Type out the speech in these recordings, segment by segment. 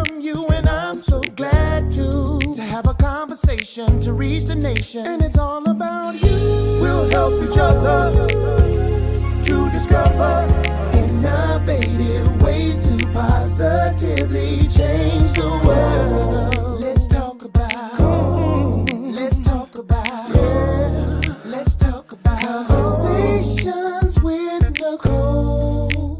from you, and I'm so glad to have a conversation to reach the nation. And it's all about you. We'll help each other to discover innovative ways to positively change the world. Let's talk about, let's talk about, yeah, let's talk about conversations with Nicole.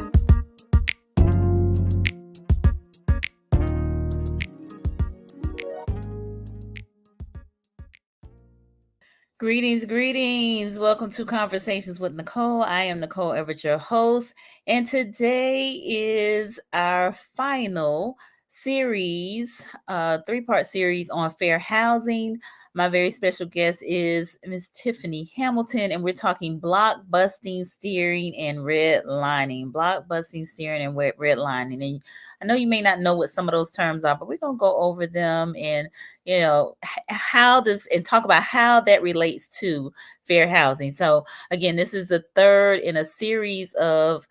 Greetings. Welcome to Conversations with Nicole. I am Nicole Everett, your host, and today is our final series, three-part series on fair housing. My very special guest is Miss Tiffany Hamilton, and we're talking blockbusting, steering, and redlining. Blockbusting, steering, and redlining. And I know you may not know what some of those terms are, but we're going to go over them and talk about how that relates to fair housing. So again, this is the third in a series of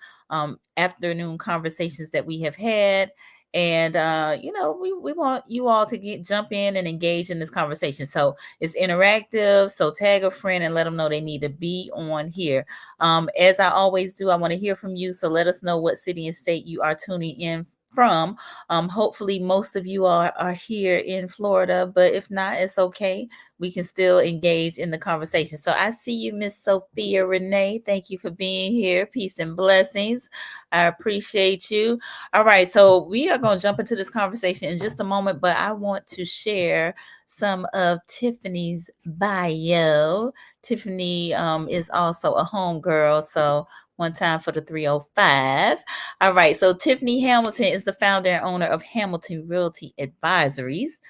afternoon conversations that we have had. And we want you all to jump in and engage in this conversation. So it's interactive. So tag a friend and let them know they need to be on here. As I always do, I want to hear from you. So let us know what city and state you are tuning in from. Hopefully most of you are here in Florida, but if not, it's okay. We can still engage in the conversation. So I see you, Miss Sophia Renee. Thank you for being here. Peace and blessings. I appreciate you. All right, so we are going to jump into this conversation in just a moment, but I want to share some of Tiffany's bio. Tiffany is also a homegirl, so one time for the 305. All right. So Tiffany Hamilton is the founder and owner of Hamilton Realty Advisors,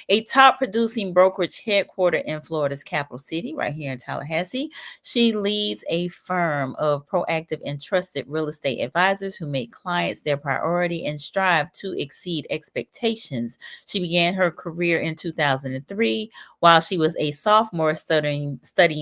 a top producing brokerage headquartered in Florida's capital city, right here in Tallahassee. She leads a firm of proactive and trusted real estate advisors who make clients their priority and strive to exceed expectations. She began her career in 2003 while she was a sophomore studying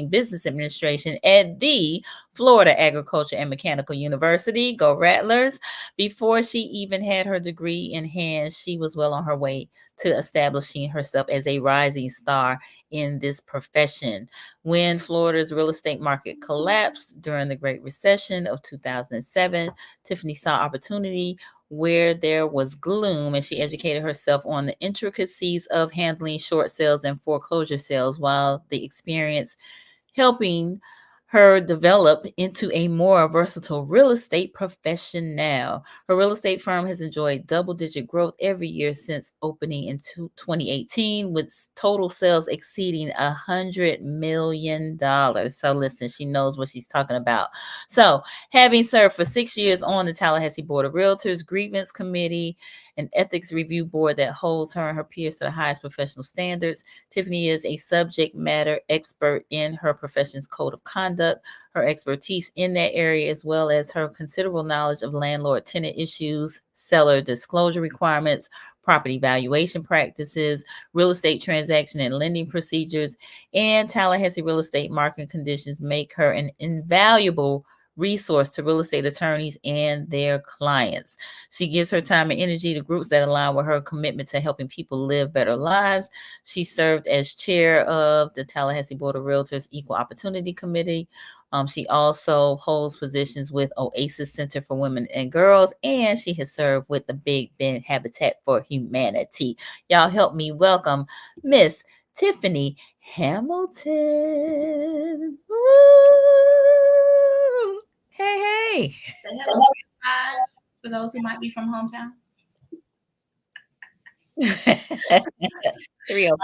business administration at the Florida Agriculture and Mechanical University. Go Rattlers. Before she even had her degree in hand, she was well on her way to establishing herself as a rising star in this profession. When Florida's real estate market collapsed during the Great Recession of 2007, Tiffany saw opportunity where there was gloom, and she educated herself on the intricacies of handling short sales and foreclosure sales, while the experience helping her develop into a more versatile real estate professional. Her real estate firm has enjoyed double-digit growth every year since opening in 2018, with total sales exceeding $100 million. So listen, she knows what she's talking about. So having served for 6 years on the Tallahassee Board of Realtors, Grievance Committee, an ethics review board that holds her and her peers to the highest professional standards, Tiffany is a subject matter expert in her profession's code of conduct. Her expertise in that area, as well as her considerable knowledge of landlord-tenant issues, seller disclosure requirements, property valuation practices, real estate transaction and lending procedures, and Tallahassee real estate market conditions, make her an invaluable resource to real estate attorneys and their clients. She gives her time and energy to groups that align with her commitment to helping people live better lives. She served as chair of the Tallahassee Board of Realtors Equal Opportunity Committee. She also holds positions with Oasis Center for Women and Girls, and she has served with the Big Bend Habitat for Humanity. Y'all help me welcome Miss Tiffany Hamilton. Woo! Hey. For those who might be from hometown. 304.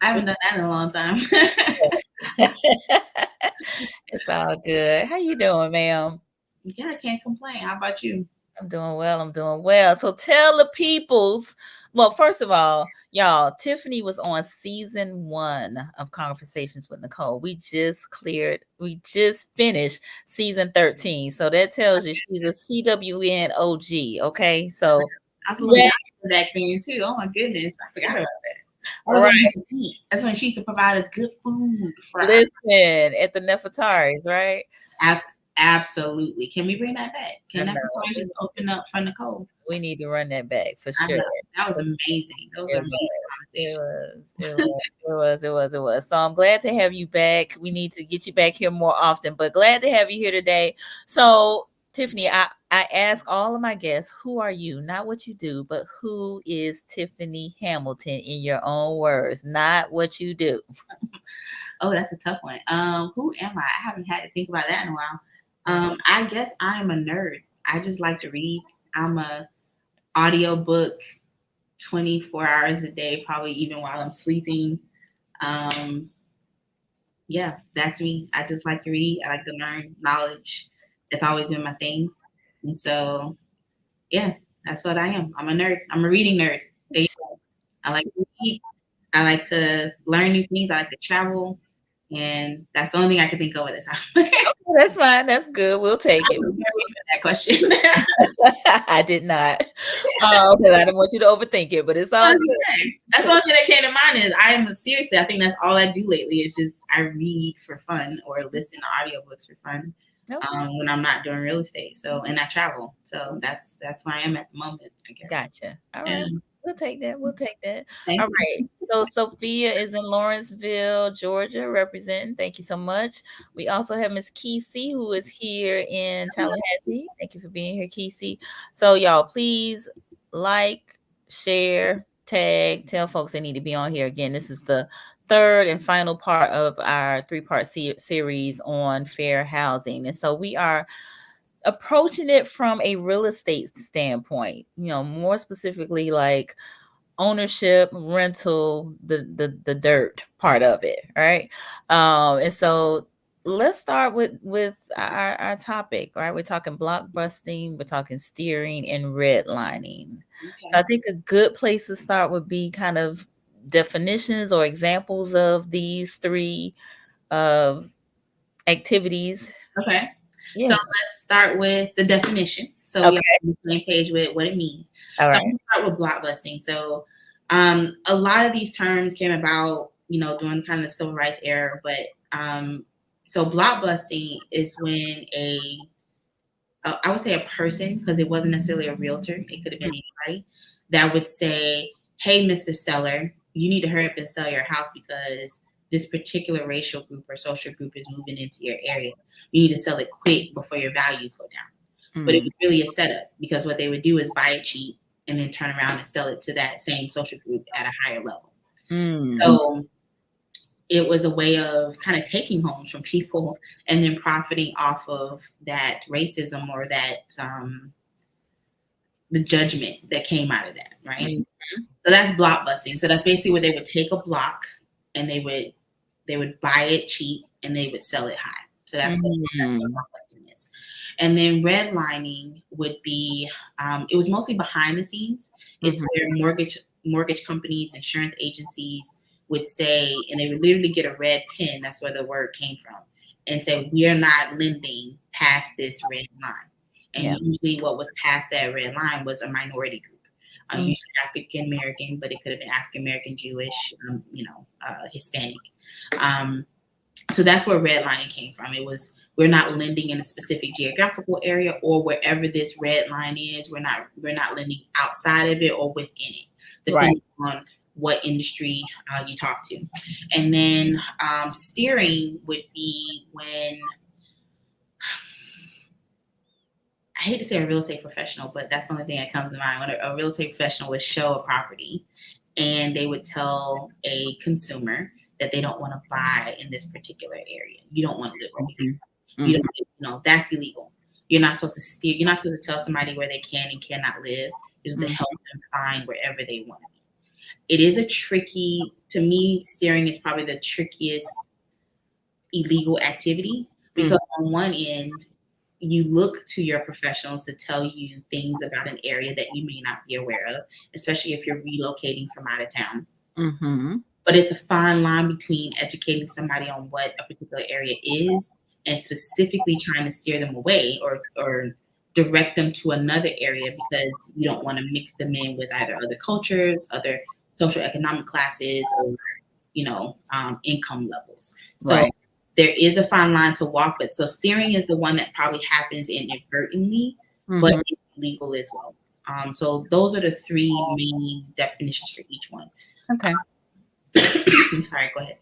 I haven't done that in a long time. It's all good. How you doing, ma'am? Yeah, I can't complain. How about you? I'm doing well. So tell the peoples. Well, first of all, y'all, Tiffany was on season 1 of Conversations with Nicole. We just finished season 13. So that tells you she's a CWN OG. Okay. So I was a little back then too. Oh my goodness. I forgot about that. That's when she used to provide us good food. Listen, at the Nefertari's, right? Absolutely. Can we bring that back? Can Nefertari just open up for Nicole? We need to run that back for sure. That was amazing. Those It are amazing conversations. it was. So I'm glad to have you back. We need to get you back here more often, but glad to have you here today. So Tiffany, I ask all of my guests, who are you? Not what you do, but who is Tiffany Hamilton in your own words, not what you do. Oh, that's a tough one. Who am I? I haven't had to think about that in a while. I guess I am a nerd. I just like to read. I'm a audiobook 24 hours a day, probably even while I'm sleeping. Yeah, that's me. I just like to read. I like to learn knowledge. It's always been my thing. And so, yeah, that's what I am. I'm a nerd. I'm a reading nerd. I like to read. I like to learn new things. I like to travel. And that's the only thing I can think of at this time. That's fine. That's good. We'll take it. That question. I did not. Because I didn't want you to overthink it, but it's all good. That's the only thing that came to mind is seriously, I think that's all I do lately is just I read for fun or listen to audiobooks for fun. Okay. When I'm not doing real estate. So, and I travel. So that's where I am at the moment, I guess. Gotcha. All right. We'll take that. We'll take that. Thank all you. Right. So Sophia is in Lawrenceville, Georgia, representing. Thank you so much. We also have Miss Kesey, who is here in Tallahassee. Thank you for being here, Kesey. So y'all, please like, share, tag, tell folks they need to be on here. Again, this is the third and final part of our 3-part series on fair housing. And so we are approaching it from a real estate standpoint, more specifically like ownership, rental, the dirt part of it, right? And so let's start with our topic, right? We're talking blockbusting, we're talking steering and redlining. Okay. So I think a good place to start would be kind of definitions or examples of these 3 activities. Okay. Yes. So let's start with the definition. So we're on the same page with what it means. All right. So I'm going to start with blockbusting. So a lot of these terms came about, during kind of the civil rights era. But so blockbusting is when I would say a person, because it wasn't necessarily a realtor. It could have been anybody that would say, hey, Mr. Seller, you need to hurry up and sell your house because this particular racial group or social group is moving into your area. You need to sell it quick before your values go down. But it was really a setup because what they would do is buy it cheap and then turn around and sell it to that same social group at a higher level. So it was a way of kind of taking homes from people and then profiting off of that racism or that the judgment that came out of that, right? So that's blockbusting. So that's basically where they would take a block and they would buy it cheap and they would sell it high. So that's what blockbusting is. And then redlining would be, it was mostly behind the scenes. It's where mortgage companies, insurance agencies would say, and they would literally get a red pen, that's where the word came from, and say, we are not lending past this red line. And usually what was past that red line was a minority group. Usually African American, but it could have been African American, Jewish, Hispanic. So that's where redlining came from. It was, we're not lending in a specific geographical area or wherever this red line is. We're not lending outside of it or within it, depending on what industry you talk to. And then steering would be when, I hate to say a real estate professional, but that's the only thing that comes to mind. When a real estate professional would show a property and they would tell a consumer that they don't want to buy in this particular area. You don't want to live over here. You don't, that's illegal. You're not supposed to steer. You're not supposed to tell somebody where they can and cannot live. You're supposed to help them find wherever they want to be. It is to me, steering is probably the trickiest illegal activity because on one end, you look to your professionals to tell you things about an area that you may not be aware of, especially if you're relocating from out of town. But it's a fine line between educating somebody on what a particular area is and specifically trying to steer them away or direct them to another area because you don't want to mix them in with either other cultures, other social economic classes, or income levels. So there is a fine line to walk, but so steering is the one that probably happens inadvertently, but it's illegal as well. So those are the three main definitions for each one. Okay. I'm sorry, go ahead.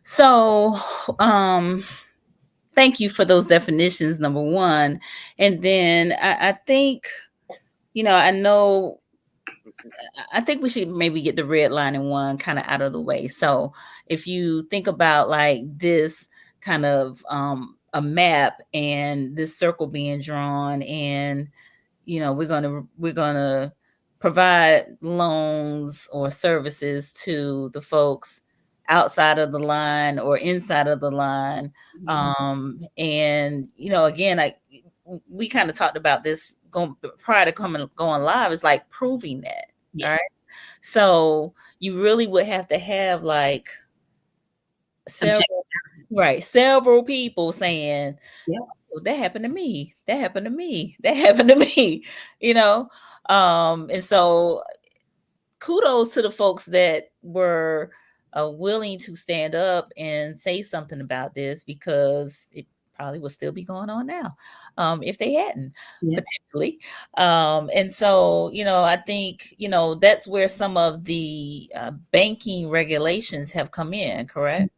So, thank you for those definitions, number one. And then I think, I think we should maybe get the redlining one kind of out of the way. So if you think about like this kind of a map and this circle being drawn, and we're gonna provide loans or services to the folks outside of the line or inside of the line. And again, we kind of talked about this prior to going live. Is like proving that. Yes. All right. So you really would have to have like several people saying, Yeah. "Oh, that happened to me. That happened to me. That happened to me." And so kudos to the folks that were willing to stand up and say something about this, because it probably would still be going on now if they hadn't, potentially. And so, I think, that's where some of the banking regulations have come in, correct?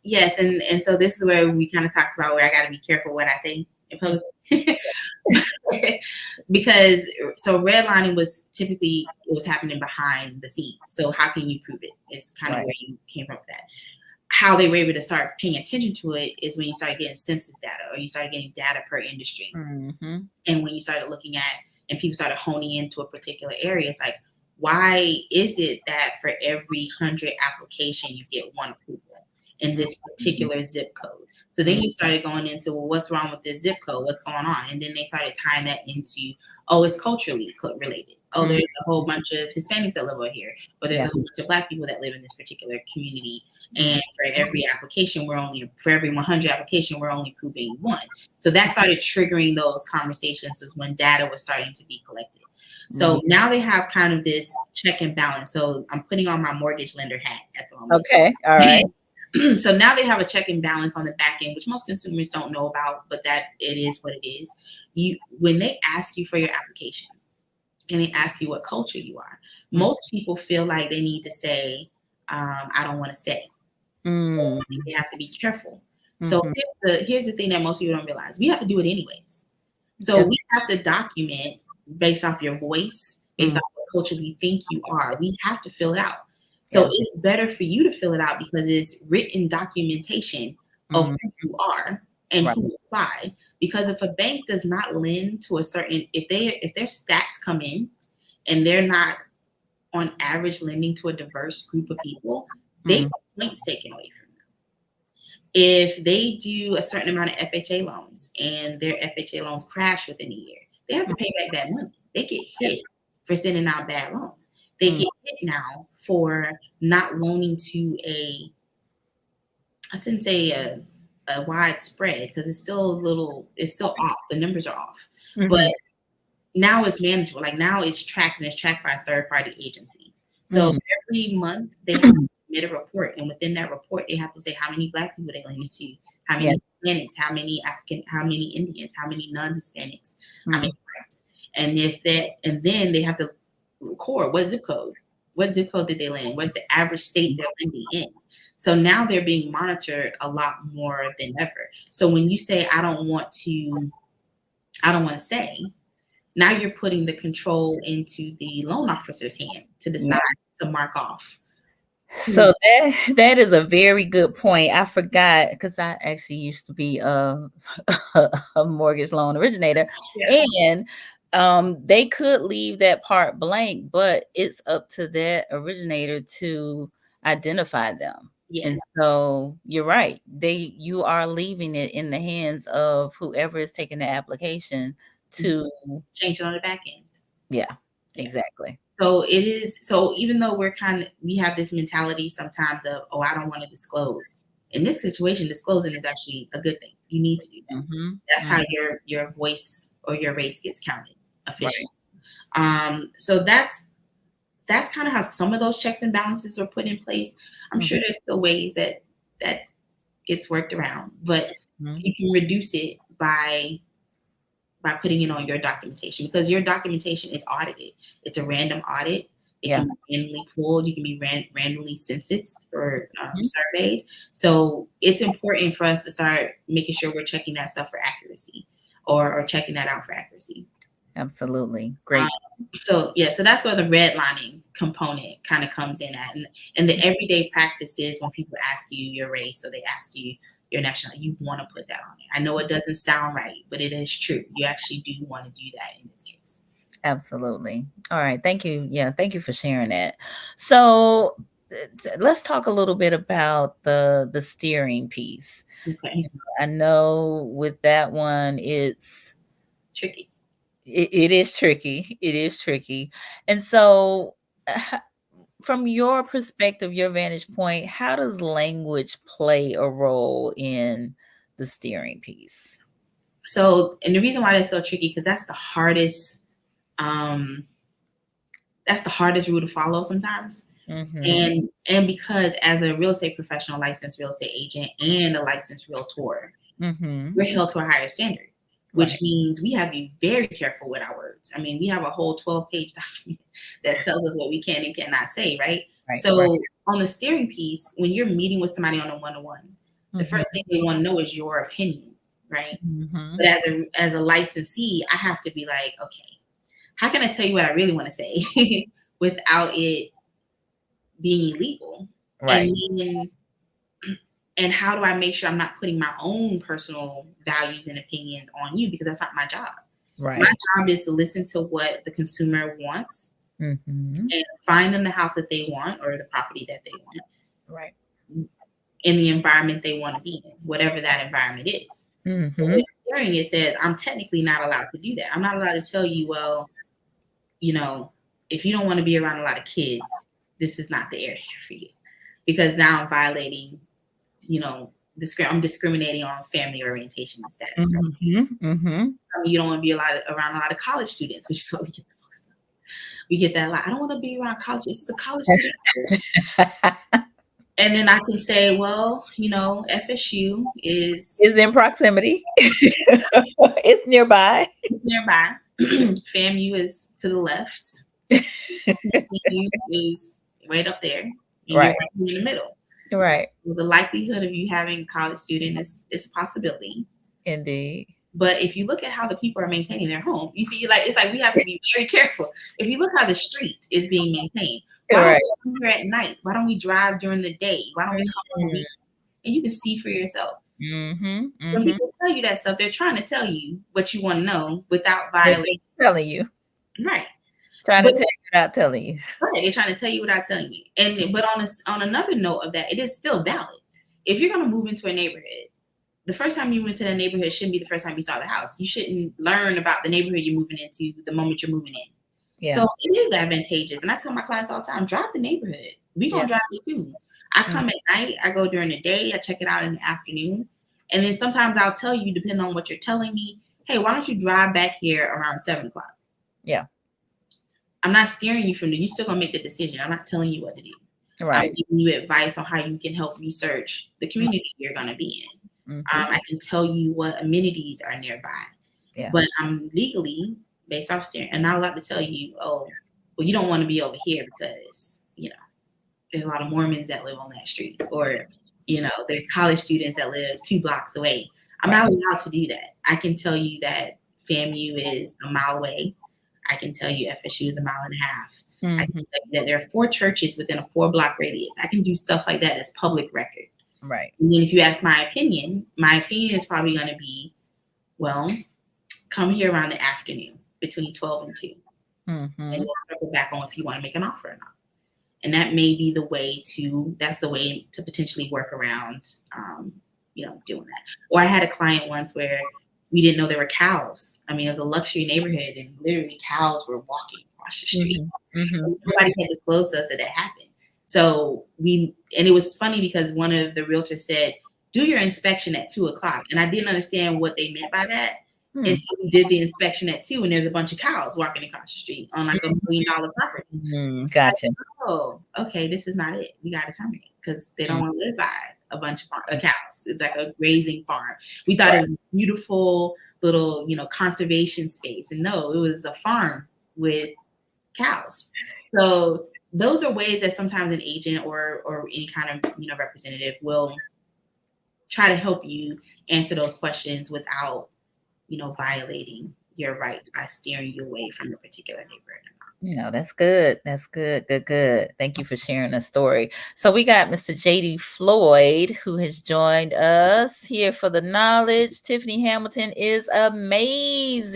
Yes, and so this is where we kind of talked about where I got to be careful what I say in public. Because so redlining was typically, it was happening behind the scenes. So how can you prove it? It's kind of where you came from with that. How they were able to start paying attention to it is when you started getting census data, or you started getting data per industry. Mm-hmm. And when you started looking at, and people started honing into a particular area, it's like, why is it that for every 100 application you get one approval in this particular zip code? So then you started going into, well, what's wrong with this zip code? What's going on? And then they started tying that into, oh, it's culturally related. Oh, there's a whole bunch of Hispanics that live over here, or there's a whole bunch of Black people that live in this particular community. And for every application, for every 100 application, we're only proving one. So that started triggering those conversations, was when data was starting to be collected. So now they have kind of this check and balance. So I'm putting on my mortgage lender hat at the moment. Okay. All right. So now they have a check and balance on the back end, which most consumers don't know about, but that it is what it is. When they ask you for your application and they ask you what culture you are, most people feel like they need to say, I don't want to say. I think they have to be careful. So here's the thing that most people don't realize. We have to do it anyways. So we have to document based off your voice, based off what culture we think you are. We have to fill it out. So it's better for you to fill it out because it's written documentation of who you are and who applied. Because if a bank does not lend to a certain, if their stats come in and they're not on average lending to a diverse group of people, they have points taken away from them. If they do a certain amount of FHA loans and their FHA loans crash within a year, they have to pay back that money. They get hit for sending out bad loans. They get hit now for not loaning to I shouldn't say a widespread, because it's still off. The numbers are off. But now it's manageable. Like now it's tracked, and it's tracked by a third-party agency. So every month they have to submit a report, and within that report they have to say how many Black people they lended to, how many Hispanics, how many African, how many Indians, how many non-Hispanics, how many Whites. And then they have to record what zip code did they lend? What's the average state they're lending in? So now they're being monitored a lot more than ever. So when you say, I don't want to say, now you're putting the control into the loan officer's hand to decide to mark off. So that is a very good point. I forgot, because I actually used to be a mortgage loan originator, and they could leave that part blank, but it's up to that originator to identify them. And so you're right. You are leaving it in the hands of whoever is taking the application to change it on the back end. Yeah, exactly. So it is. So even though we have this mentality sometimes of, oh, I don't want to disclose. In this situation, disclosing is actually a good thing. You need to do that. That's how your voice or your race gets counted officially. So that's kind of how some of those checks and balances are put in place. I'm sure there's still ways that gets worked around, but you can reduce it by by putting it on your documentation, because your documentation is audited. It's a random audit. It can be randomly pulled. You can be randomly censused or surveyed. So it's important for us to start making sure we're checking that stuff for accuracy, or checking that out for accuracy. Absolutely. Great. So that's where the redlining component kind of comes in at. And the everyday practices, when people ask you your race or they ask you your nationality, you want to put that on there. I know it doesn't sound right, but it is true. You actually do want to do that in this case. Absolutely. All right. Thank you. Yeah. Thank you for sharing that. So let's talk a little bit about the steering piece. Okay. I know with that one, it's tricky. It is tricky. It is tricky. And so from your perspective, your vantage point, how does language play a role in the steering piece? So, and the reason why that's so tricky, because that's the hardest rule to follow sometimes. And because as a real estate professional, licensed real estate agent, and a licensed realtor, we're held to a higher standard, which means we have to be very careful with our words. I mean, we have a whole 12-page document that tells us what we can and cannot say, right? So on the steering piece, when you're meeting with somebody on a one-to-one, the first thing they want to know is your opinion, right? But as a licensee, I have to be like, okay, how can I tell you what I really want to say without it being illegal? Right. And how do I make sure I'm not putting my own personal values and opinions on you? Because that's not my job. Right. My job is to listen to what the consumer wants and find them the house that they want, or the property that they want. Right. In the environment they want to be in, whatever that environment is. With steering, it says I'm technically not allowed to do that. I'm not allowed to tell you, well, you know, if you don't want to be around a lot of kids, this is not the area for you, because now I'm violating, you know, I'm discriminating on family orientation and status. Right? You don't want to be around a lot of college students, which is what we get the most of. We get that a lot. I don't want to be around college. It's a college student. And then I can say, well, you know, FSU is in proximity. It's nearby. FAMU is to the left. FAMU is right up there. And right. You're in the middle. Right. So the likelihood of you having a college student is a possibility. Indeed. But if you look at how the people are maintaining their home, you see, like, it's like we have to be very careful. If you look how the street is being maintained, why don't we come here at night? Why don't we drive during the day? Why don't we come on the weekend? And you can see for yourself. When people tell you that stuff, they're trying to tell you what you want to know without violating. Telling you. Right. Trying to tell you without telling you. Right. They're trying to tell you without telling you. But on another note of that, it is still valid. If you're going to move into a neighborhood, the first time you move into that neighborhood shouldn't be the first time you saw the house. You shouldn't learn about the neighborhood you're moving into the moment you're moving in. Yeah. So it is advantageous. And I tell my clients all the time, drive the neighborhood. We're going to drive it too. I come at night, I go during the day, I check it out in the afternoon. And then sometimes I'll tell you, depending on what you're telling me, hey, why don't you drive back here around 7 o'clock? Yeah. I'm not steering you from you're still going to make the decision. I'm not telling you what to do. Right. I'm giving you advice on how you can help research the community you're going to be in. I can tell you what amenities are nearby. Yeah. But I'm legally, based off steering, and not allowed to tell you, oh, well, you don't want to be over here because, you know, there's a lot of Mormons that live on that street, or, you know, there's college students that live 2 blocks away. I'm not allowed to do that. I can tell you that FAMU is a mile away. I can tell you FSU is a mile and a half. I can tell you that there are 4 churches within a 4-block radius. I can do stuff like that as public record. Right. And then if you ask my opinion is probably going to be, well, come here around the afternoon between 12 and 2. And we'll circle back on if you want to make an offer or not. And that may be that's the way to potentially work around, you know, doing that. Or I had a client once where we didn't know there were cows. I mean, it was a luxury neighborhood and literally cows were walking across the street. Nobody had disclosed to us that happened. So and it was funny because one of the realtors said, do your inspection at 2 o'clock. And I didn't understand what they meant by that until we did the inspection at 2 and there's a bunch of cows walking across the street on like $1 million property. Gotcha. Oh, okay, this is not it. We got to terminate because they don't want to live by a bunch of cows. It's like a grazing farm. We thought it was beautiful, little, conservation space. And no, it was a farm with cows. So those are ways that sometimes an agent or any kind of, representative will try to help you answer those questions without, violating your rights by steering you away from a particular neighborhood. That's good. That's good. Good. Thank you for sharing the story. So we got Mr. JD Floyd, who has joined us here for the knowledge. Tiffany Hamilton is amazing.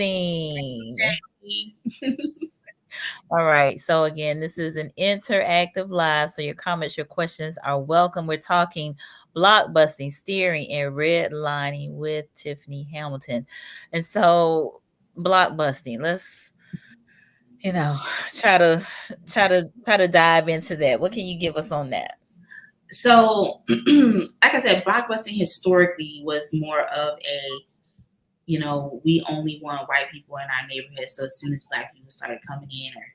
All right. So again, this is an interactive live. So your comments, your questions are welcome. We're talking blockbusting, steering, and redlining with Tiffany Hamilton. And so blockbusting, let's try to dive into that. What can you give us on that? So, like I said, blockbusting historically was more of a, we only want white people in our neighborhood. So as soon as Black people started coming in, or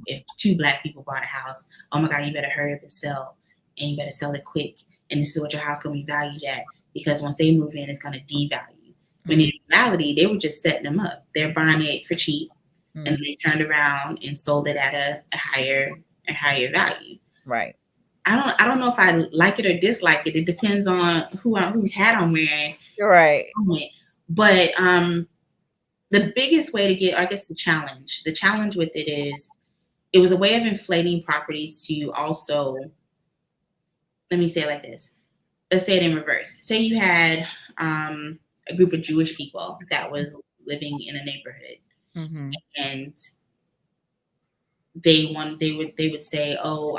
if 2 Black people bought a house, oh my God, you better hurry up and sell, and you better sell it quick. And this is what your house going to be valued at, because once they move in, it's going to devalue. When in reality, they were just setting them up. They're buying it for cheap, and they turned around and sold it at a higher value. Right. I don't know if I like it or dislike it. It depends on whose hat I'm wearing. You're right. But the biggest way to get, I guess, the challenge with it is, it was a way of inflating properties to also, let me say it like this. Let's say it in reverse. Say you had a group of Jewish people that was living in a neighborhood, and they would say, oh,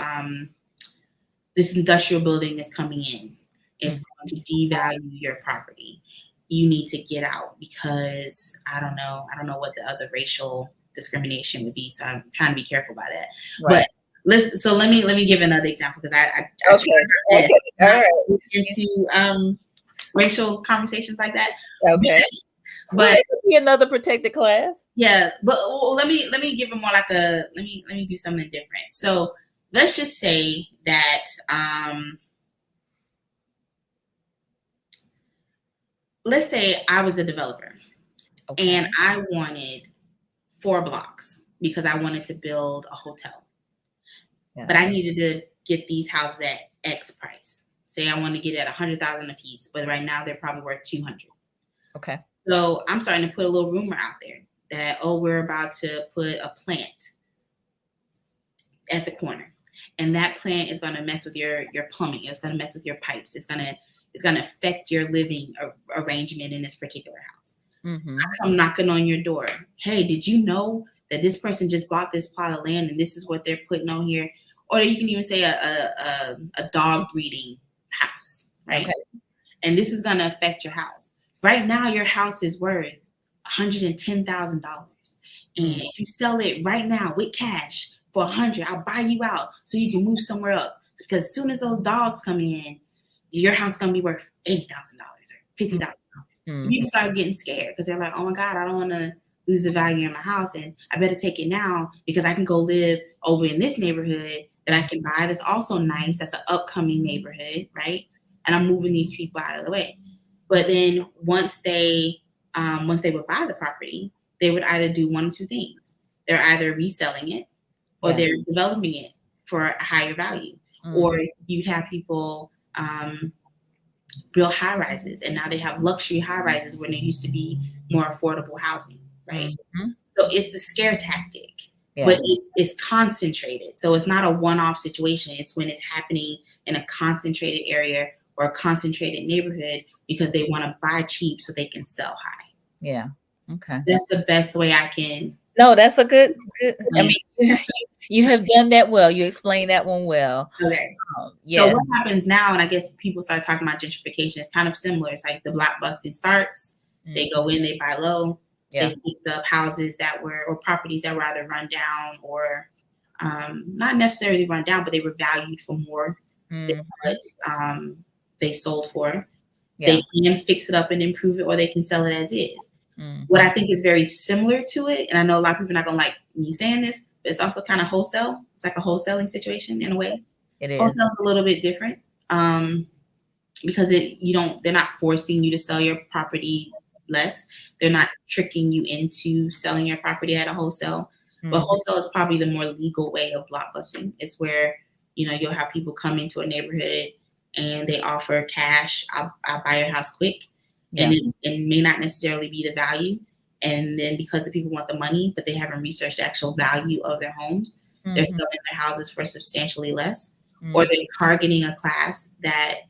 this industrial building is coming in. It's going to devalue your property. You need to get out, because I don't know what the other racial discrimination would be. So I'm trying to be careful about that. Right. But let me give another example, because I try not into racial conversations like that. Okay. But it could be another protected class. Yeah, but let me give it more like let me do something different. So let's just say that let's say I was a developer, and I wanted 4 blocks because I wanted to build a hotel. But I needed to get these houses at X price. Say I want to get it at $100,000 a piece, but right now they're probably worth $200,000. Okay. So I'm starting to put a little rumor out there that, oh, we're about to put a plant at the corner, and that plant is going to mess with your plumbing. It's going to mess with your pipes. It's going to affect your living arrangement in this particular house. I come knocking on your door. Hey, did you know that this person just bought this plot of land and this is what they're putting on here? Or you can even say a dog breeding house, right? Okay. And this is going to affect your house. Right now, your house is worth $110,000. And if you sell it right now with cash for $100,000, I'll buy you out so you can move somewhere else. Because as soon as those dogs come in, your house is going to be worth $80,000 or $50,000. People start getting scared because they're like, oh my God, I don't want to lose the value in my house, and I better take it now because I can go live over in this neighborhood that I can buy that's also nice. That's an upcoming neighborhood, right? And I'm moving these people out of the way. But then once they would buy the property, they would either do one of 2 things. They're either reselling it, or they're developing it for a higher value. Or you'd have people build high rises, and now they have luxury high rises when there used to be more affordable housing, right? So it's the scare tactic, but it's concentrated. So it's not a one-off situation. It's when it's happening in a concentrated area or a concentrated neighborhood because they want to buy cheap so they can sell high. Yeah. Okay. That's the best way I can. No, that's a good. I mean, you have done that well. You explained that one well. Okay. So what happens now, and I guess people start talking about gentrification, it's kind of similar. It's like the blockbusting starts. They go in, they buy low. They fix up houses or properties that were either run down or not necessarily run down, but they were valued for more than what they sold for. They can fix it up and improve it, or they can sell it as is. What I think is very similar to it, and I know a lot of people are not going to like me saying this, but it's also kind of wholesale. It's like a wholesaling situation in a way. It is. Wholesale is a little bit different because they're not forcing you to sell your property less. They're not tricking you into selling your property at a wholesale. But Mhm. wholesale is probably the more legal way of blockbusting. It's where, you'll have people come into a neighborhood and they offer cash. I'll buy your house quick. Yeah. And it may not necessarily be the value. And then because the people want the money, but they haven't researched the actual value of their homes, they're Mhm. selling their houses for substantially less. Or Mhm. they're targeting a class that,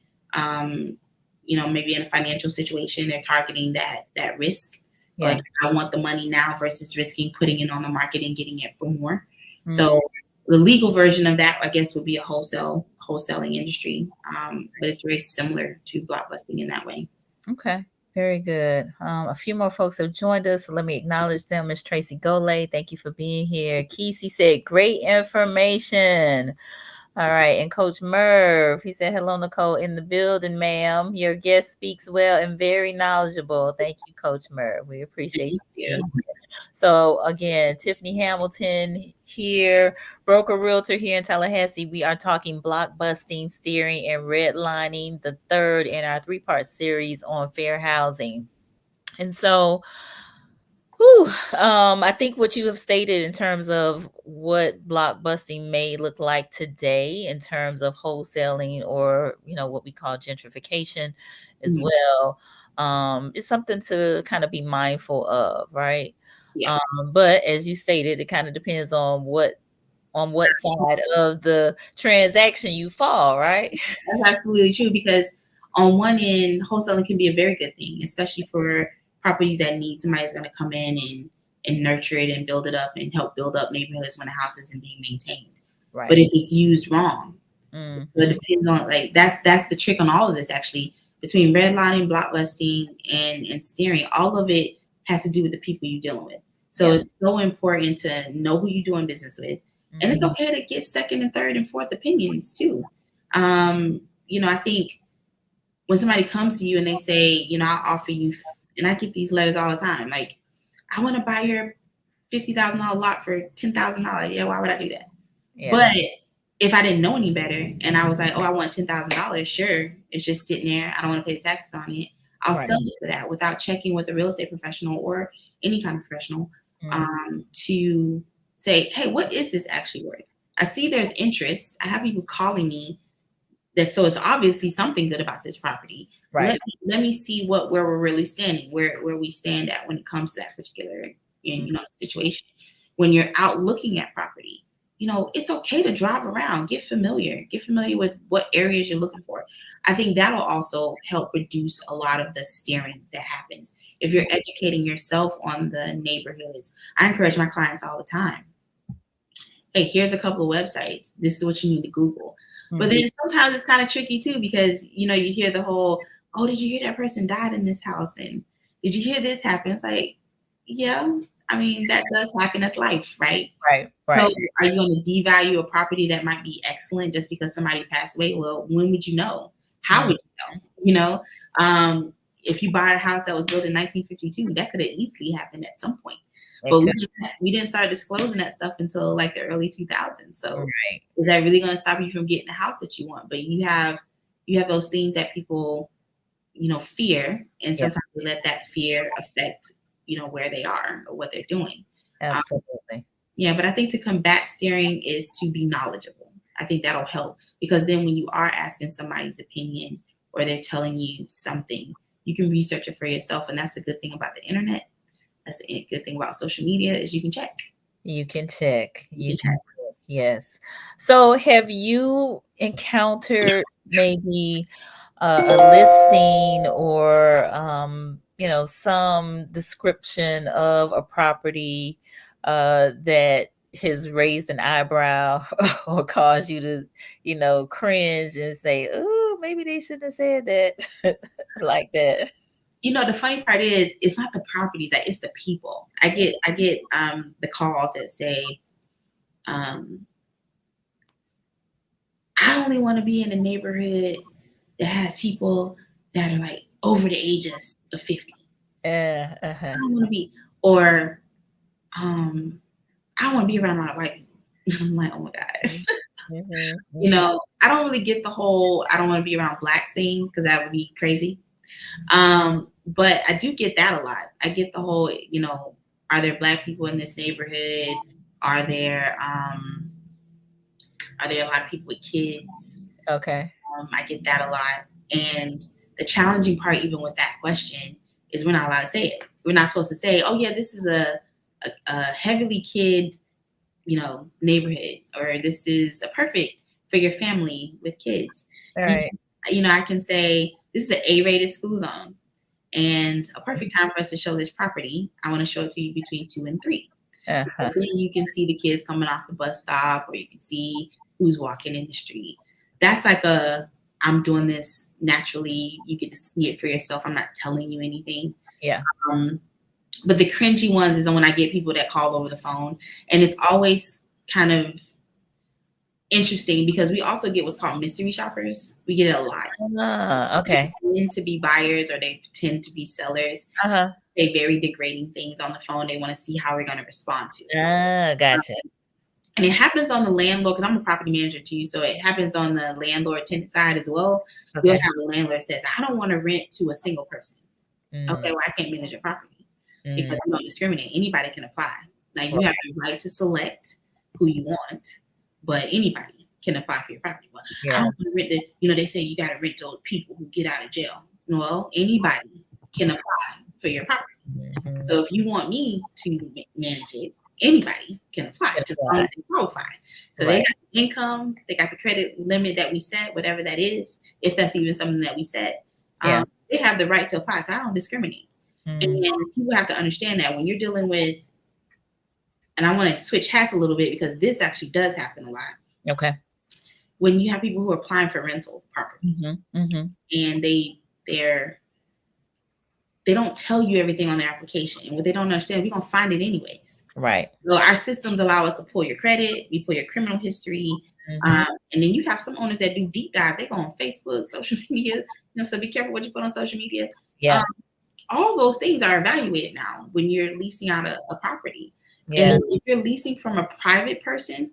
maybe in a financial situation, they're targeting that risk. Yeah. Like, I want the money now versus risking putting it on the market and getting it for more. Mhm. So the legal version of that, I guess, would be a wholesaling industry. But it's very similar to blockbusting in that way. Okay. Very good. A few more folks have joined us. So let me acknowledge them. Miss Tracy Golay, thank you for being here. Kesey said, great information. All right. And Coach Merv, he said, hello, Nicole, in the building, ma'am. Your guest speaks well and very knowledgeable. Thank you, Coach Merv. We appreciate you Yeah. being here. So again, Tiffany Hamilton here, broker realtor here in Tallahassee. We are talking blockbusting, steering, and redlining, the third in our 3-part series on fair housing. And so, I think what you have stated in terms of what blockbusting may look like today in terms of wholesaling or, what we call gentrification as Mhm. well, is something to kind of be mindful of, right? Yeah. But as you stated, it kind of depends on what side of the transaction you fall, right? That's absolutely true, because on one end, wholesaling can be a very good thing, especially for properties that need somebody who's going to come in and nurture it and build it up and help build up neighborhoods when the house isn't being maintained. But Right. if it's used wrong, so it Mhm. depends on, like, that's the trick on all of this, actually, between redlining, blockbusting, and steering. All of it has to do with the people you're dealing with. So Yeah. it's so important to know who you're doing business with, and it's Mhm. okay to get second and third and fourth opinions too. I think when somebody comes to you and they say, I'll offer you, and I get these letters all the time, like, I want to buy your $50,000 lot for $10,000. Yeah, why would I do that? Yeah. But if I didn't know any better and I was like, oh, I want $10,000, sure, it's just sitting there, I don't want to pay taxes on it, I'll Right. sell it for that without checking with a real estate professional or any kind of professional, to say, hey, what is this actually worth? I see there's interest. I have people calling me, so it's obviously something good about this property. Right. Let me see where we're really standing, where we stand at when it comes to that particular situation. When you're out looking at property, it's okay to drive around, get familiar with what areas you're looking for. I think that'll also help reduce a lot of the steering that happens if you're educating yourself on the neighborhoods. I encourage my clients all the time, hey, here's a couple of websites. This is what you need to Google. But then sometimes it's kind of tricky too, because, you hear the whole, oh, did you hear that person died in this house? And did you hear this happen? It's like, yeah, I mean, that does happen. That's life, right? Right. So Right. are you going to devalue a property that might be excellent just because somebody passed away? Well, when would you know? How would you know? If you buy a house that was built in 1952, that could have easily happened at some point. But we didn't start disclosing that stuff until like the early 2000s. So Right. is that really going to stop you from getting the house that you want? But you have those things that people, fear, and Yeah. sometimes they let that fear affect, where they are or what they're doing. Absolutely. Yeah, but I think to combat steering is to be knowledgeable. I think that'll help, because then when you are asking somebody's opinion or they're telling you something, you can research it for yourself. And that's the good thing about the internet. That's the good thing about social media, is you can check. You can check. You You can can check. check. Yes. So have you encountered maybe a listing or some description of a property that has raised an eyebrow or caused you to, cringe and say, oh, maybe they shouldn't have said that like that. The funny part is, it's not the properties, that it's the people. I get the calls that say, I only want to be in a neighborhood that has people that are like over the ages of 50. I Uh-huh. don't want to be, or I don't want to be around a lot of white people. I'm like, oh my God. I don't really get the whole I don't want to be around blacks thing, because that would be crazy. But I do get that a lot. I get the whole, are there Black people in this neighborhood? Are there a lot of people with kids? Okay. I get that a lot. And the challenging part, even with that question, is we're not allowed to say it. We're not supposed to say, oh, yeah, this is a heavily kid, neighborhood, or this is a perfect for your family with kids. All right. I can say this is an A-rated school zone and a perfect time for us to show this property. I want to show it to you between 2 and 3. Uh-huh. Then you can see the kids coming off the bus stop, or you can see who's walking in the street. That's like I'm doing this naturally. You get to see it for yourself. I'm not telling you anything. Yeah. But the cringy ones is when I get people that call over the phone, and it's always kind of interesting because we also get what's called mystery shoppers. We get it a lot. Okay. They tend to be buyers, or they tend to be sellers. Uh-huh. They very degrading things on the phone. They want to see how we're going to respond to it. Gotcha. And it happens on the landlord, because I'm a property manager too, so it happens on the landlord tenant side as well. Okay. You'll have the landlord says, I don't want to rent to a single person. Mm. Okay, well, I can't manage your property because we don't discriminate. Anybody can apply. Like, you have the right to select who you want, but anybody can apply for your property. Well, I don't want to rent they say you got to rent to people who get out of jail. Well, anybody can apply for your property. Mm-hmm. So if you want me to manage it, anybody can apply, just as long as they qualify. So they got the income, they got the credit limit that we set, whatever that is, if that's even something that we set. They have the right to apply. So I don't discriminate. And people have to understand that when you're dealing with, and I want to switch hats a little bit because this actually does happen a lot. Okay. When you have people who are applying for rental properties, and they don't tell you everything on their application. And what they don't understand, we're going to find it anyways. Right. So our systems allow us to pull your credit. We pull your criminal history. And then you have some owners that do deep dives. They go on Facebook, social media. So be careful what you put on social media. Yeah. All those things are evaluated now when you're leasing out a property. Yeah. And if you're leasing from a private person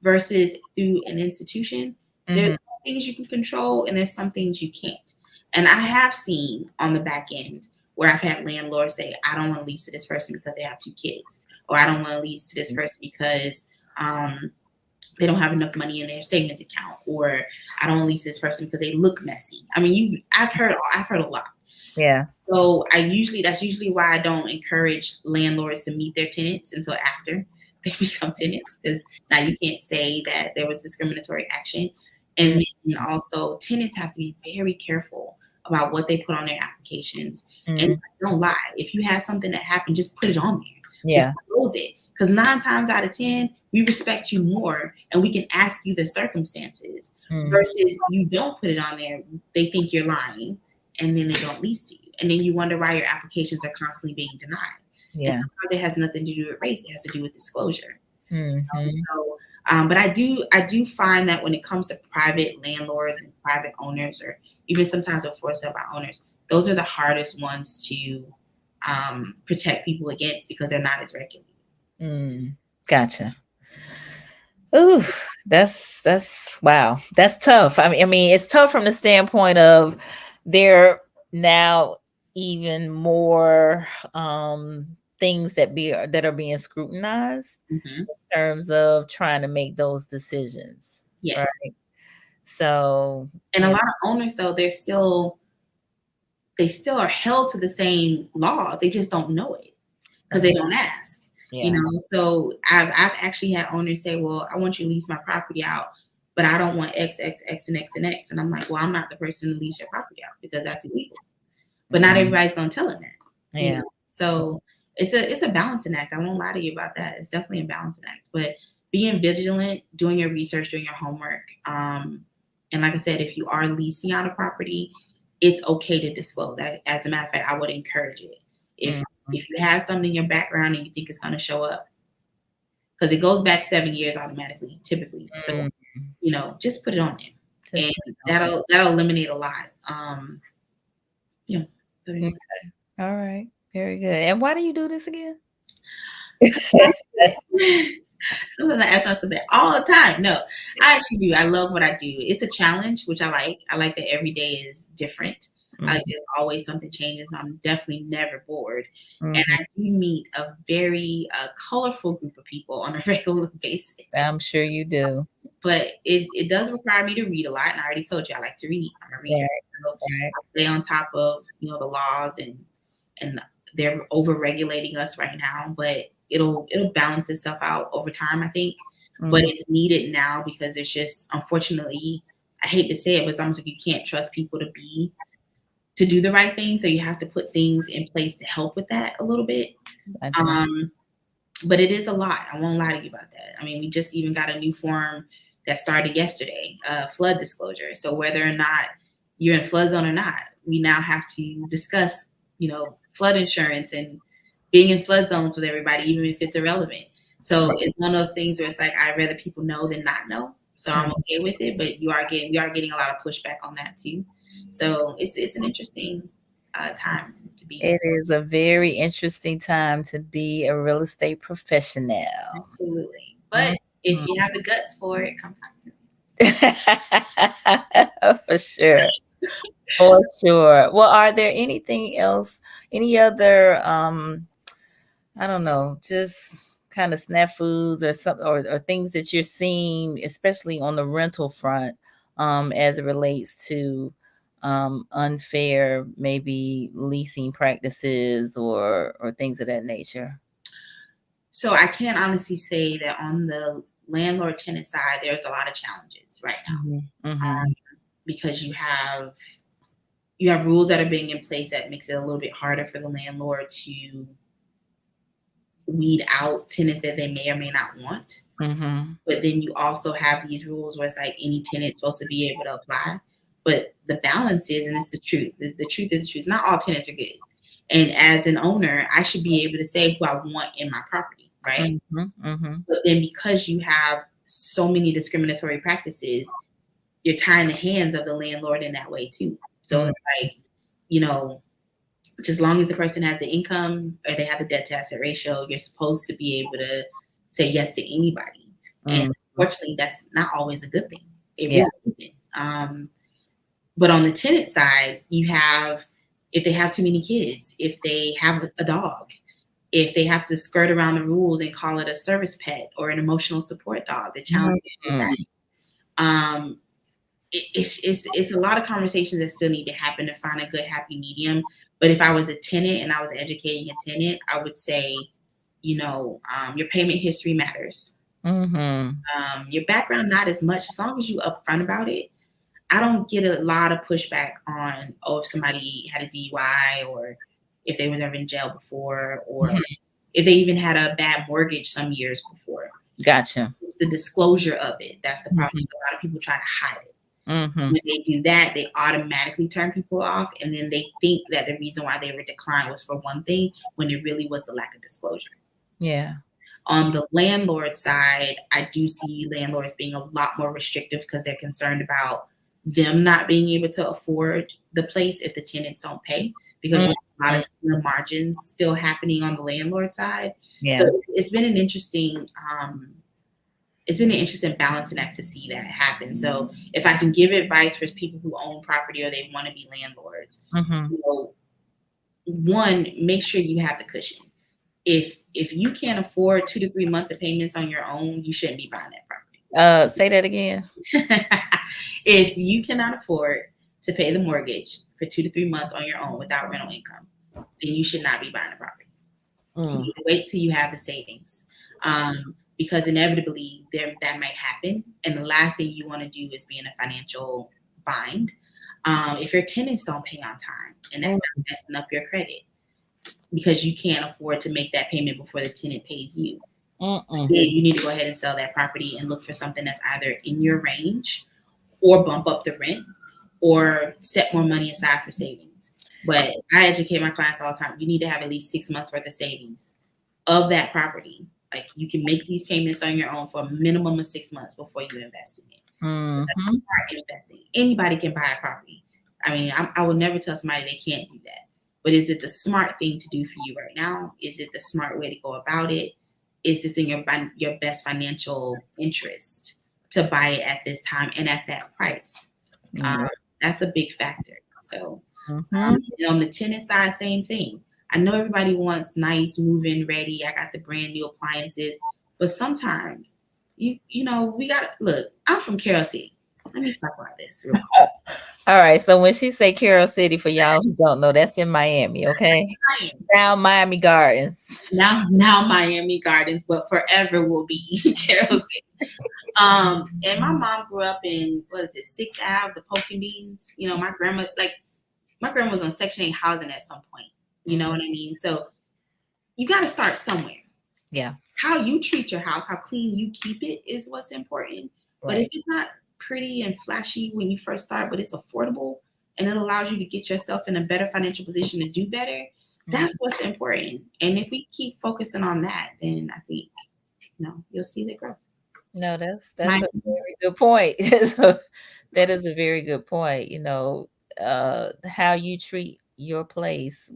versus through an institution, there's some things you can control and there's some things you can't. And I have seen on the back end where I've had landlords say, I don't want to lease to this person because they have 2 kids, or I don't want to lease to this person because they don't have enough money in their savings account, or I don't want to lease to this person because they look messy. I mean, I've heard a lot. Yeah. So that's usually why I don't encourage landlords to meet their tenants until after they become tenants, because now you can't say that there was discriminatory action. And then also tenants have to be very careful about what they put on their applications. And don't lie. If you have something that happened, just put it on there. Yeah. Disclose it. Because 9 times out of 10, we respect you more and we can ask you the circumstances versus you don't put it on there. They think you're lying and then they don't lease to you. And then you wonder why your applications are constantly being denied. Yeah. It has nothing to do with race. It has to do with disclosure. Mm-hmm. But I do find that when it comes to private landlords and private owners, or even sometimes for sale by owners, those are the hardest ones to protect people against because they're not as regulated. Gotcha. Ooh, that's wow. That's tough. I mean, it's tough from the standpoint of there now even more things that are being scrutinized in terms of trying to make those decisions. Yes. Right? So, and a lot of owners, though, they still are held to the same laws. They just don't know it because they don't ask. Yeah. So I've actually had owners say, well, I want you to lease my property out, but I don't want X, X, X, and X, and X. And I'm like, well, I'm not the person to lease your property out because that's illegal. But not everybody's going to tell them that. Yeah. So it's a balancing act. I won't lie to you about that. It's definitely a balancing act. But being vigilant, doing your research, doing your homework. And like I said, if you are leasing out a property, it's okay to disclose. As a matter of fact, I would encourage it. If you have something in your background and you think it's going to show up, because it goes back 7 years automatically, typically. So, just put it on there, and that'll eliminate a lot. Okay. All right. Very good. And why do you do this again? Sometimes I ask myself that all the time. No, I actually do. I love what I do. It's a challenge, which I like. I like that every day is different. There's always something changing, so I'm definitely never bored. Mhm. And I do meet a very colorful group of people on a regular basis. I'm sure you do. But it does require me to read a lot, and I already told you I like to read. I'm a reader. Right. So Right. I stay on top of the laws, and they're over regulating us right now, but it'll balance itself out over time, I think. But Mhm. it's needed now because it's just, unfortunately, I hate to say it, but it's almost like you can't trust people to do the right thing. So you have to put things in place to help with that a little bit. Gotcha. But it is a lot. I won't lie to you about that. I mean, we just even got a new form that started yesterday, flood disclosure. So whether or not you're in flood zone or not, we now have to discuss, flood insurance and being in flood zones with everybody, even if it's irrelevant. So it's one of those things where it's like, I'd rather people know than not know. So I'm okay with it, but we are getting a lot of pushback on that too. So it's an interesting time to be in. It is a very interesting time to be a real estate professional. Absolutely. But if you have the guts for it, come talk to me. For sure. For sure. Well, are there anything else, any other I don't know, just kind of snafus or something, or things that you're seeing, especially on the rental front, as it relates to unfair, maybe leasing practices or things of that nature? So I can't honestly say that on the landlord tenant side, there's a lot of challenges right now, because you have rules that are being in place that makes it a little bit harder for the landlord to weed out tenants that they may or may not want. But then you also have these rules where it's like any tenant's supposed to be able to apply. But the balance is, and it's the truth, the truth is the truth, not all tenants are good. And as an owner, I should be able to say who I want in my property, right? But then because you have so many discriminatory practices, you're tying the hands of the landlord in that way too. So it's like, just as long as the person has the income or they have the debt to asset ratio, you're supposed to be able to say yes to anybody. And unfortunately, that's not always a good thing. It really isn't. But on the tenant side, you have, if they have too many kids, if they have a dog, if they have to skirt around the rules and call it a service pet or an emotional support dog, the challenge with that. It's a lot of conversations that still need to happen to find a good happy medium. But if I was a tenant and I was educating a tenant, I would say, your payment history matters. Your background, not as much, as long as you upfront about it. I don't get a lot of pushback on, if somebody had a DUI or if they was ever in jail before, or if they even had a bad mortgage some years before. Gotcha. The disclosure of it, that's the problem. A lot of people try to hide it. When they do that, they automatically turn people off, and then they think that the reason why they were declined was for one thing, when it really was the lack of disclosure. Yeah. On the landlord side, I do see landlords being a lot more restrictive because they're concerned about them not being able to afford the place if the tenants don't pay, because there's a lot of slim margins still happening on the landlord side. Yeah. So it's been an interesting balancing act to see that happen. So if I can give advice for people who own property or they want to be landlords, one, make sure you have the cushion. If you can't afford 2 to 3 months of payments on your own, you shouldn't be buying that property. Say that again. If you cannot afford to pay the mortgage for 2 to 3 months on your own without rental income, then you should not be buying a property. You need to wait till you have the savings. Because inevitably that might happen. And the last thing you want to do is be in a financial bind. If your tenants don't pay on time, and that's not messing up your credit because you can't afford to make that payment before the tenant pays you. Then you need to go ahead and sell that property and look for something that's either in your range or bump up the rent or set more money aside for savings. But I educate my clients all the time. You need to have at least 6 months worth of savings of that property. Like, you can make these payments on your own for a minimum of 6 months before you invest in it. That's smart investing. Anybody can buy a property. I mean, I would never tell somebody they can't do that. But is it the smart thing to do for you right now? Is it the smart way to go about it? Is this in your best financial interest to buy it at this time and at that price? That's a big factor. So Mm-hmm. And on the tenant side, same thing. I know everybody wants nice, move-in ready. I got the brand new appliances, but sometimes we got to look. I'm from Carroll City. Let me talk about this real All right. So when she say Carroll City, for y'all who don't know, that's in Miami. Okay. quick. Now Miami Gardens. Now Miami Gardens, but forever will be Carroll City. And my mom grew up in, what is it, 6th Ave, the Poke and Beans. My grandma was on Section 8 housing at some point. You know what I mean? So you got to start somewhere. Yeah. How you treat your house, how clean you keep it is what's important. But if it's not pretty and flashy when you first start, but it's affordable and it allows you to get yourself in a better financial position to do better, that's what's important. And if we keep focusing on that, then I think you'll see the growth. No, that's a very good point. So that is a very good point. How you treat your place,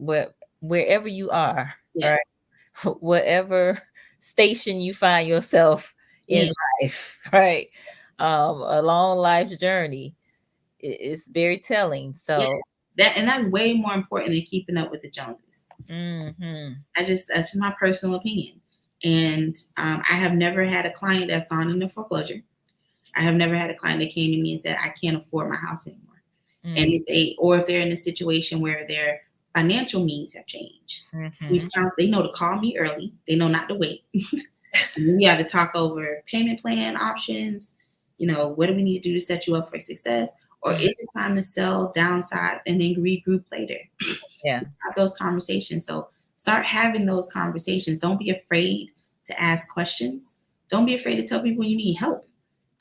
wherever you are, Yes. right? Whatever station you find yourself in life, right? A long life's journey is very telling. So that's way more important than keeping up with the Joneses. mm-hmm. That's just my personal opinion. And I have never had a client that's gone into foreclosure. I have never had a client that came to me and said, I can't afford my house anymore. And if they're in a situation where their financial means have changed, they know to call me early. They know not to wait. We have to talk over payment plan options. What do we need to do to set you up for success? Or is it time to sell, downsize, and then regroup later? Yeah. Have those conversations. So start having those conversations. Don't be afraid to ask questions. Don't be afraid to tell people you need help.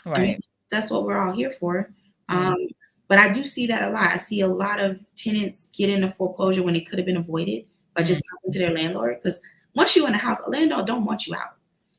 Right. I mean, that's what we're all here for. But I do see that a lot. I see a lot of tenants get into foreclosure when it could have been avoided by just talking to their landlord. Because once you're in a house, a landlord don't want you out.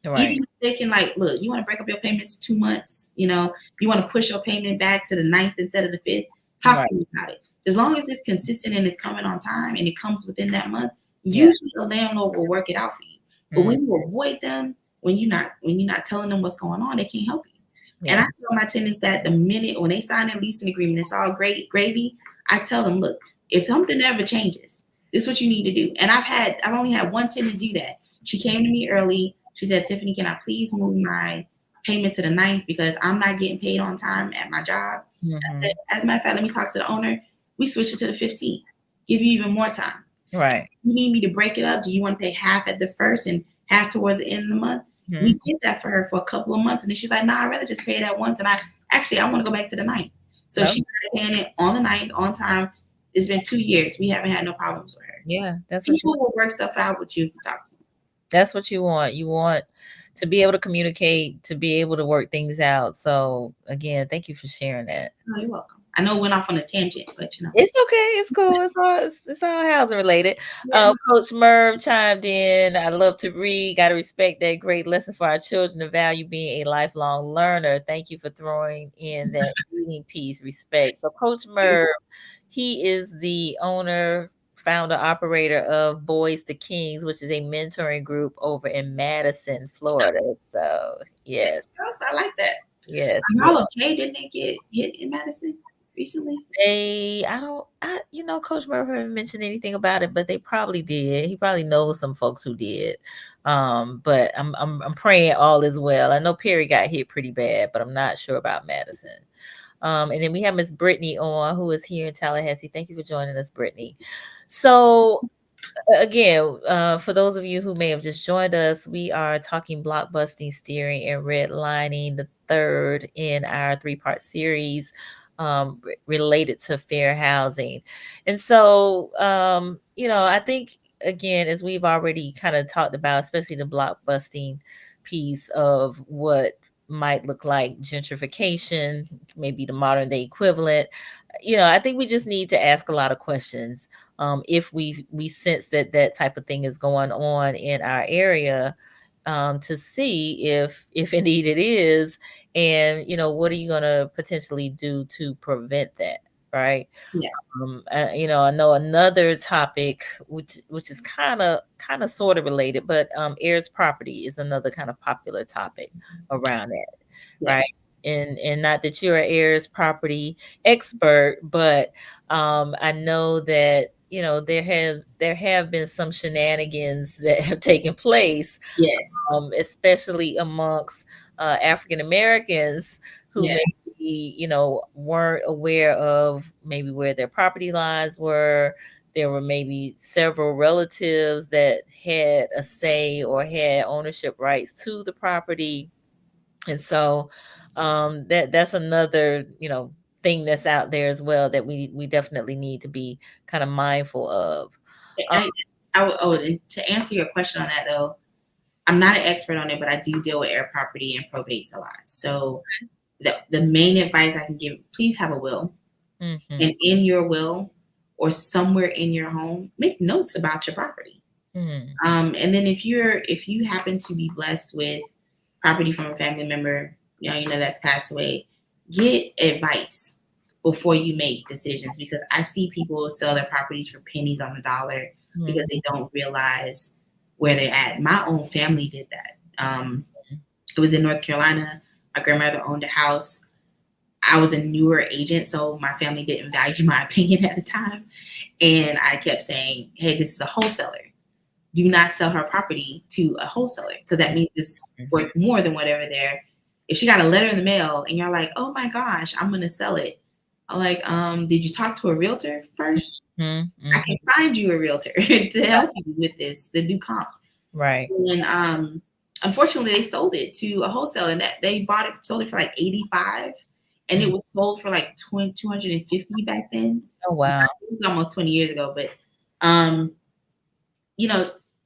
Right. Even if they can, look, you want to break up your payments 2 months, you want to push your payment back to the 9th instead of the 5th, talk to me about it. As long as it's consistent and it's coming on time and it comes within that month, usually the landlord will work it out for you. But when you avoid them, when you're not telling them what's going on, they can't help you. Yeah. And I tell my tenants that the minute when they sign a leasing agreement, it's all great gravy. I tell them, look, if something ever changes, this is what you need to do. And I've only had one tenant do that. She came to me early. She said, Tiffany, can I please move my payment to the 9th because I'm not getting paid on time at my job? I said, as a matter of fact, let me talk to the owner. We switch it to the 15th. Give you even more time. Right. You need me to break it up? Do you want to pay half at the first and half towards the end of the month? We did that for her for a couple of months. And then she's like, I'd rather just pay it at once. And I want to go back to the 9th. So she started paying it on the 9th, on time. It's been 2 years. We haven't had no problems with her. Yeah. That's People will work stuff out with you if you talk to them. That's what you want. You want to be able to communicate, to be able to work things out. So again, thank you for sharing that. Oh, you're welcome. I know it went off on a tangent, but it's okay. It's cool. It's all housing related. Coach Merv chimed in. I love to read. Got to respect that great lesson for our children to value being a lifelong learner. Thank you for throwing in that reading piece. Respect. So Coach Merv, he is the owner, founder, operator of Boys to Kings, which is a mentoring group over in Madison, Florida. So yes, I like that. Yes. Are y'all okay? Didn't they get hit in Madison recently? Coach Murphy haven't mentioned anything about it, but they probably did. He probably knows some folks who did. But I'm praying all is well. I know Perry got hit pretty bad, but I'm not sure about Madison. And then we have Miss Brittany on, who is here in Tallahassee. Thank you for joining us, Brittany. So again, for those of you who may have just joined us, we are talking blockbusting, steering, and redlining, the third in our 3-part series related to fair housing. And so, I think, again, as we've already kind of talked about, especially the blockbusting piece of what might look like gentrification, maybe the modern day equivalent, I think we just need to ask a lot of questions. If we sense that type of thing is going on in our area, to see if indeed it is, and what are you going to potentially do to prevent that, right? Yeah. I know another topic which is kind of sort of related, but heirs property is another kind of popular topic around that, right? and not that you're an heirs property expert, but I know that there have been some shenanigans that have taken place, Yes. especially amongst African Americans who Yeah. maybe weren't aware of maybe where their property lines were. There were maybe several relatives that had a say or had ownership rights to the property, and so that's another thing that's out there as well that we definitely need to be kind of mindful of. um, And to answer your question on that though, I'm not an expert on it, but I do deal with air property and probates a lot. So the main advice I can give, please have a will. mhm, And in your will or somewhere in your home, make notes about your property. mhm, And then if you happen to be blessed with property from a family member, that's passed away, get advice before you make decisions, because I see people sell their properties for pennies on the dollar because they don't realize where they're at. My own family did that. It was in North Carolina. My grandmother owned a house. I was a newer agent, so my family didn't value my opinion at the time. And I kept saying, hey, this is a wholesaler. Do not sell her property to a wholesaler, because that means it's worth more than whatever there. If she got a letter in the mail and you're like, oh my gosh, I'm going to sell it. I'm like, did you talk to a realtor first? mhm, I can find you a realtor to help you with this, to do comps. right. And unfortunately, they sold it to a wholesaler, and that they sold it for like 85, and it was sold for like 250 back then. Oh wow. It was almost 20 years ago, but um,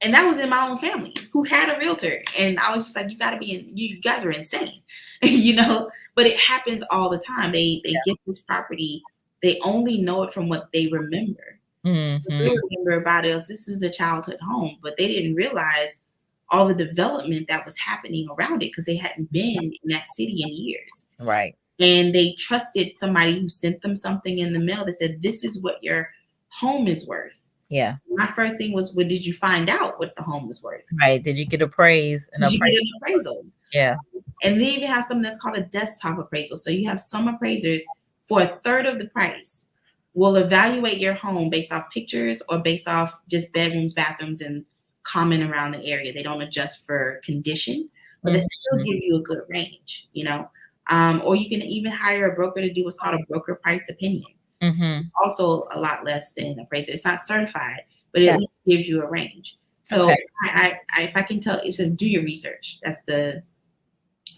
and that was in my own family who had a realtor, and I was just like, you guys are insane, But it happens all the time. They get this property, they only know it from what they remember. What Mhm, they remember about it is this is the childhood home, but they didn't realize all the development that was happening around it because they hadn't been in that city in years. right. And they trusted somebody who sent them something in the mail that said, this is what your home is worth. Yeah. My first thing was, well, did you find out what the home was worth? Right. Did you get appraised? Did you get an appraisal? Yeah. And they even have something that's called a desktop appraisal. So you have some appraisers for a third of the price will evaluate your home based off pictures or based off just bedrooms, bathrooms, and common around the area. They don't adjust for condition, but they still give you a good range, Or you can even hire a broker to do what's called a broker price opinion. Mhm. Also a lot less than appraiser. It's not certified, but it Yeah. at least gives you a range. So Okay. I if I can tell, it's to do your research.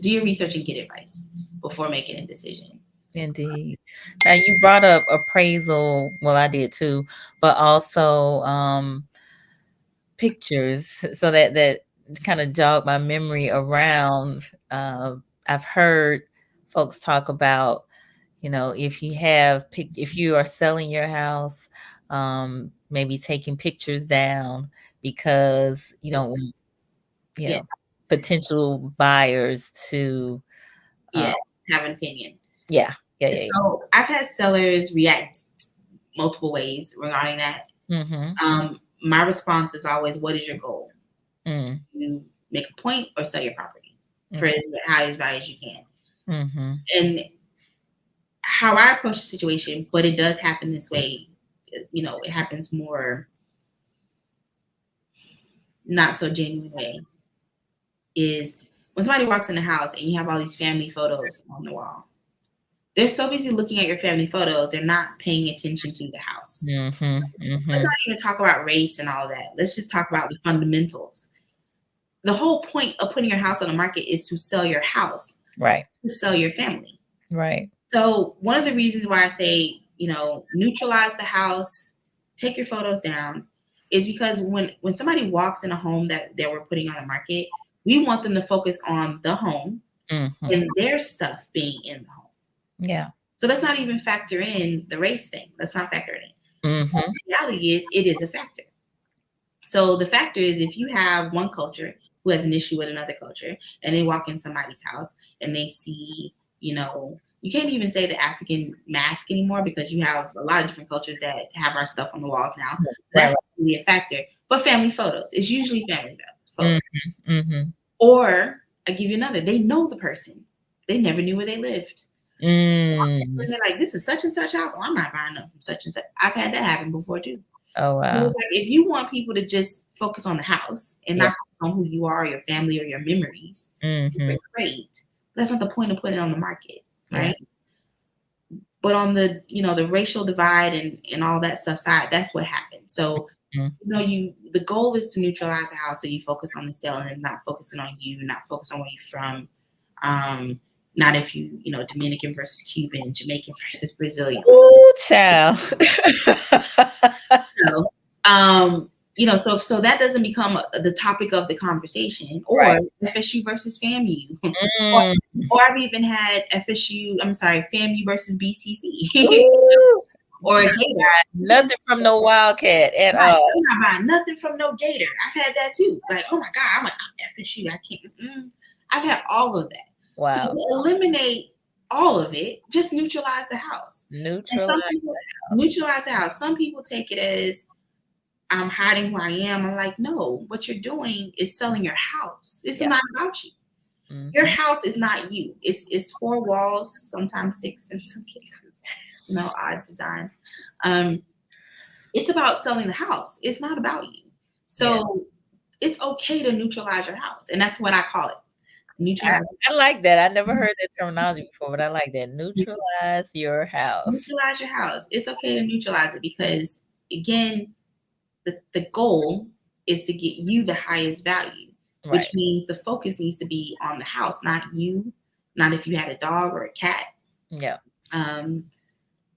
Do your research and get advice before making a decision. Indeed. Now you brought up appraisal. Well, I did too, but also pictures. So that kind of jogged my memory around. I've heard folks talk about, if you are selling your house, maybe taking pictures down because you don't want, Yes, potential buyers to, uh, yes, have an opinion. yeah, yeah, yeah. So I've had sellers react multiple ways regarding that. Mm-hmm. My response is always, what is your goal? Mm. You make a point or sell your property for Okay. as highest value as you can. Mm-hmm. And how I approach the situation, but it does happen this way, it happens more not so genuine way, is when somebody walks in the house and you have all these family photos on the wall. They're so busy looking at your family photos, they're not paying attention to the house. Mm-hmm. Mm-hmm. Let's not even talk about race and all of that. Let's just talk about the fundamentals. The whole point of putting your house on the market is to sell your house, Right. to sell your family. Right. So one of the reasons why I say, neutralize the house, take your photos down, is because when somebody walks in a home that we're putting on the market, we want them to focus on the home Mm-hmm. and their stuff being in the home. Yeah. So let's not even factor in the race thing. Let's not factor it in. Mm-hmm. The reality is, it is a factor. So the factor is, if you have one culture who has an issue with another culture and they walk in somebody's house and they see, you can't even say the African mask anymore because you have a lot of different cultures that have our stuff on the walls now. That's really a factor. But family photos, it's usually family photos. Mm-hmm. Mm-hmm. Or I give you another, they know the person. they never knew where they lived. And they're like, this is such and such house. Oh, I'm not buying them from such and such. I've had that happen before too. Oh, wow. So it's like, if you want people to just focus on the house and not focus on who you are, your family, or your memories, great. That's not the point of putting it on the market, right? But on the, the racial divide and all that stuff side, that's what happened. So, the goal is to neutralize the house, so you focus on the sale and not focusing on you, not focus on where you're from. Not if you, Dominican versus Cuban, Jamaican versus Brazilian. Ooh, child. So that doesn't become the topic of the conversation, or FSU versus FAMU, or I've even had FAMU versus BCC, or a Gator. Nothing from no Wildcat at all. I'm not buying nothing from no Gator. I've had that too. Like, oh my God, I'm FSU. I can't. I've had all of that. Wow. So to eliminate all of it, just neutralize the house. Neutralize the house. Some people take it as, I'm hiding who I am. I'm like, no, what you're doing is selling your house. It's not about you. Your house is not you. It's 4 walls, sometimes 6 in some cases. Odd designs. It's about selling the house. It's not about you. So it's okay to neutralize your house. And that's what I call it. Neutralize. I like that. I never heard that terminology before, but I like that. Neutralize your house. Neutralize your house. It's okay to neutralize it because, again, the goal is to get you the highest value, which means the focus needs to be on the house, not you, not if you had a dog or a cat. Yeah. And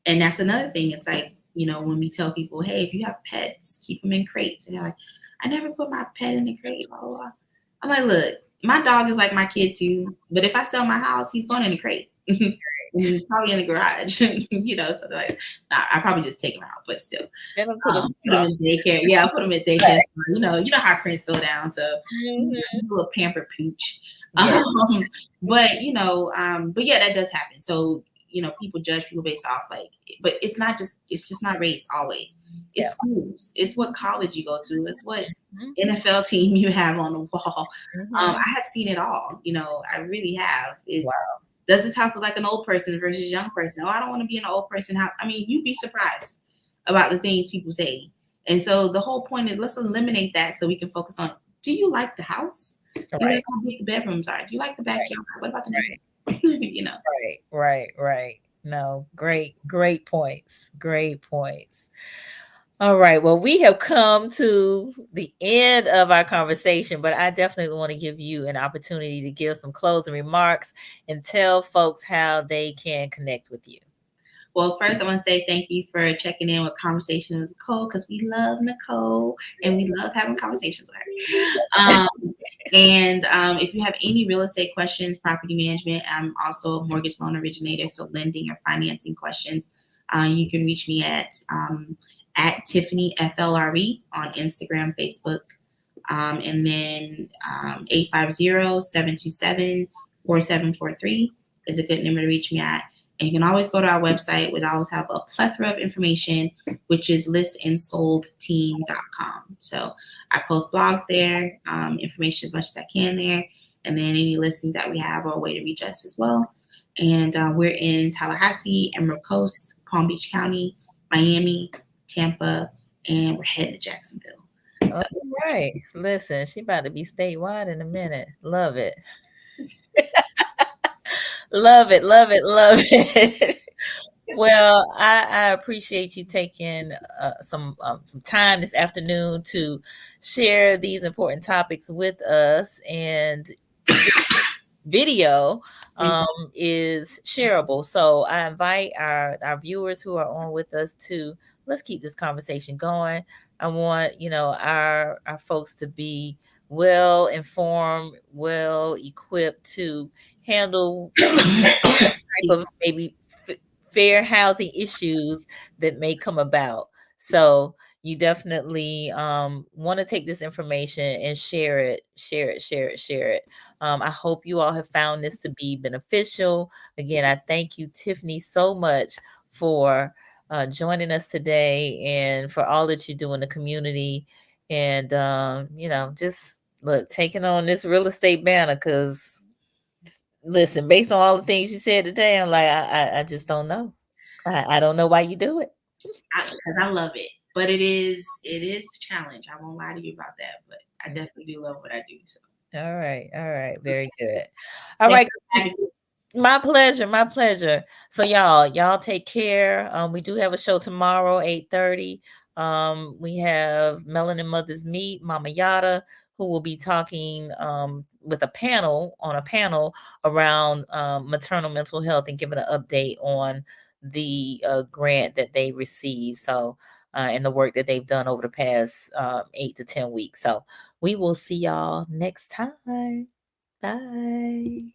that's another thing. It's like, when we tell people, hey, if you have pets, keep them in crates. And they're like, I never put my pet in a crate. Blah, blah, blah. I'm like, look, my dog is like my kid too. But if I sell my house, he's going in a crate. He's probably in the garage. So like, I probably just take him out, but still. Put him in daycare. Yeah, I'll put him in daycare. Right. You know how prints go down. So a little pampered pooch. Yes. But yeah, that does happen. So people judge people based off but it's just not race always. It's schools. It's what college you go to. It's what NFL team you have on the wall. I have seen it all. I really have. Does this house look like an old person versus a young person? Oh, I don't want to be in an old person house. I mean, you'd be surprised about the things people say. And so the whole point is, let's eliminate that so we can focus on, do you like the house? Do you like how big the bedrooms are? Do you like the backyard? What about the neighborhood? Right. No, great points. Great points. All right. Well, we have come to the end of our conversation, but I definitely want to give you an opportunity to give some closing remarks and tell folks how they can connect with you. Well, first, I want to say thank you for checking in with Conversation with Nicole, because we love Nicole and we love having conversations with her. And if you have any real estate questions, property management, I'm also a mortgage loan originator, so lending or financing questions, you can reach me at Tiffany FLRE on Instagram, Facebook, and then 850-727-4743 is a good number to reach me at. And you can always go to our website. We always have a plethora of information, which is listandsoldteam.com. So I post blogs there, information as much as I can there. And then any listings that we have are a way to reach us as well. And we're in Tallahassee, Emerald Coast, Palm Beach County, Miami, Tampa, and we're headed to Jacksonville. So. All right. Listen, she about to be statewide in a minute. Love it. Love it. Well, I appreciate you taking some time this afternoon to share these important topics with us, and video is shareable. So I invite our viewers who are on with us to, let's keep this conversation going. I want, our folks to be well informed, well equipped to handle type of maybe fair housing issues that may come about. So you definitely want to take this information and share it. I hope you all have found this to be beneficial. Again, I thank you, Tiffany, so much for joining us today and for all that you do in the community. And, just look, taking on this real estate banner, because Listen, based on all the things you said today, I'm like, I just don't know. I don't know why you do it. Because I love it. But it is a challenge. I won't lie to you about that. But I definitely do love what I do. So All right. Very good. All thank right. you for having me. My pleasure. So y'all take care. We do have a show tomorrow, 8:30. We have Melanin Mothers Meet, Mama Yada, who will be talking with a panel around maternal mental health and giving an update on the grant that they received. So and the work that they've done over the past 8 to 10 weeks. So we will see y'all next time. Bye.